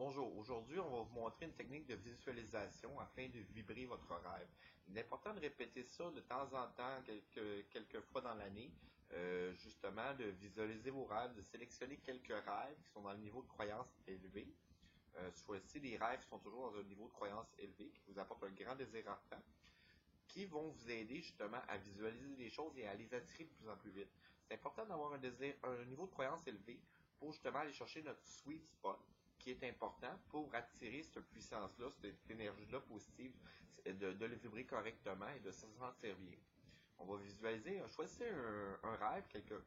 Bonjour, aujourd'hui on va vous montrer une technique de visualisation afin de vibrer votre rêve. Il est important de répéter ça de temps en temps, quelques fois dans l'année, justement de visualiser vos rêves, de sélectionner quelques rêves qui sont dans le niveau de croyance élevé. Choisissez des rêves qui sont toujours dans un niveau de croyance élevé, qui vous apportent un grand désir ardent, qui vont vous aider justement à visualiser les choses et à les attirer de plus en plus vite. C'est important d'avoir un niveau de croyance élevé pour justement aller chercher notre sweet spot, qui est important pour attirer cette puissance-là, cette énergie-là positive, de le vibrer correctement et de se sentir bien. On va visualiser, choisissez un rêve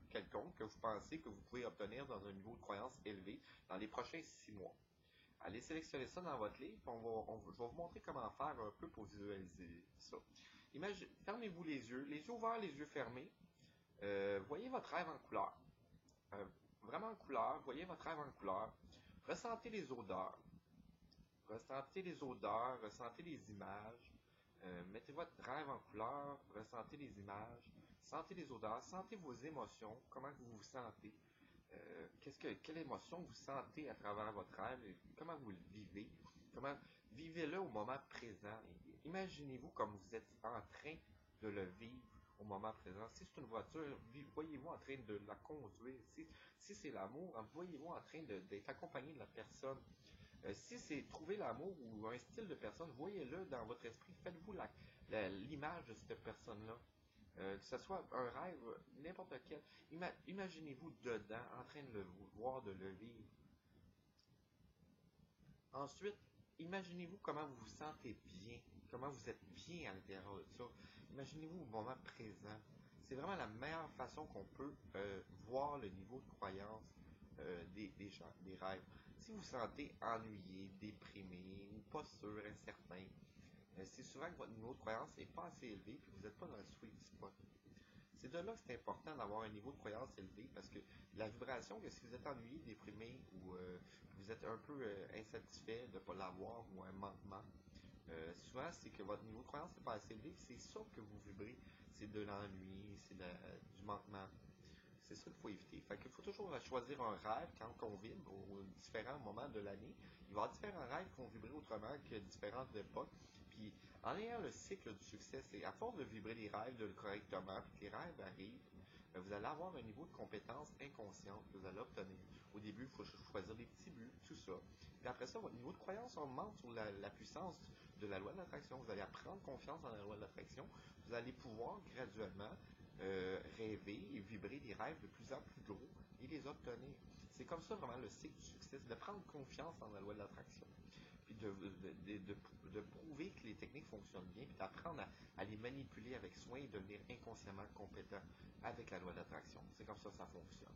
quelconque que vous pensez que vous pouvez obtenir dans un niveau de croyance élevé dans les prochains 6 mois. Allez sélectionner ça dans votre livre. Je vais vous montrer comment faire un peu pour visualiser ça. Fermez-vous les yeux ouverts, les yeux fermés. Voyez votre rêve en couleur. Vraiment en couleur. Voyez votre rêve en couleur. Ressentez les odeurs. Ressentez les odeurs, ressentez les images. Mettez votre rêve en couleur, ressentez les images, sentez les odeurs, sentez vos émotions, comment vous vous sentez. Quelle émotion vous sentez à travers votre rêve, et comment vous le vivez, vivez-le au moment présent. Imaginez-vous comme vous êtes en train de le vivre au moment présent. Si c'est une voiture, voyez-vous en train de la conduire. Si c'est l'amour, voyez-vous en train d'être accompagné de la personne. Si c'est trouver l'amour ou un style de personne, voyez-le dans votre esprit. Faites-vous l'image de cette personne-là. Que ce soit un rêve, n'importe quel. Imaginez-vous dedans, en train de le voir, de le vivre. Ensuite, imaginez-vous comment vous vous sentez bien, comment vous êtes bien à l'intérieur de ça. Imaginez-vous au moment présent. C'est vraiment la meilleure façon qu'on peut voir le niveau de croyance des gens, des rêves. Si vous vous sentez ennuyé, déprimé, ou pas sûr, incertain, c'est souvent que votre niveau de croyance n'est pas assez élevé et que vous n'êtes pas dans le sweet spot. C'est de là que c'est important d'avoir un niveau de croyance élevé parce que la vibration, que si vous êtes ennuyé, déprimé ou vous êtes un peu insatisfait de ne pas l'avoir ou un manquement, souvent c'est que votre niveau de croyance n'est pas assez élevé. C'est ça que vous vibrez. C'est de l'ennui, c'est du manquement. C'est ça qu'il faut éviter. Fait qu'il faut toujours choisir un rêve quand on vibre aux différents moments de l'année. Il va y avoir différents rêves qui vont vibrer autrement que différentes époques. Puis, en ayant le cycle du succès, c'est à force de vibrer les rêves correctement, puis que les rêves arrivent, vous allez avoir un niveau de compétence inconsciente que vous allez obtenir. Au début, il faut choisir des petits buts, tout ça. Puis après ça, votre niveau de croyance augmente sur la puissance de la loi de l'attraction. Vous allez prendre confiance en la loi de l'attraction. Vous allez pouvoir graduellement rêver et vibrer des rêves de plus en plus gros et les obtenir. C'est comme ça vraiment le cycle du succès, de prendre confiance en la loi de l'attraction, puis de prouver que les techniques fonctionnent bien, puis d'apprendre à les manipuler avec soin et devenir inconsciemment compétent avec la loi de l'attraction. C'est comme ça que ça fonctionne.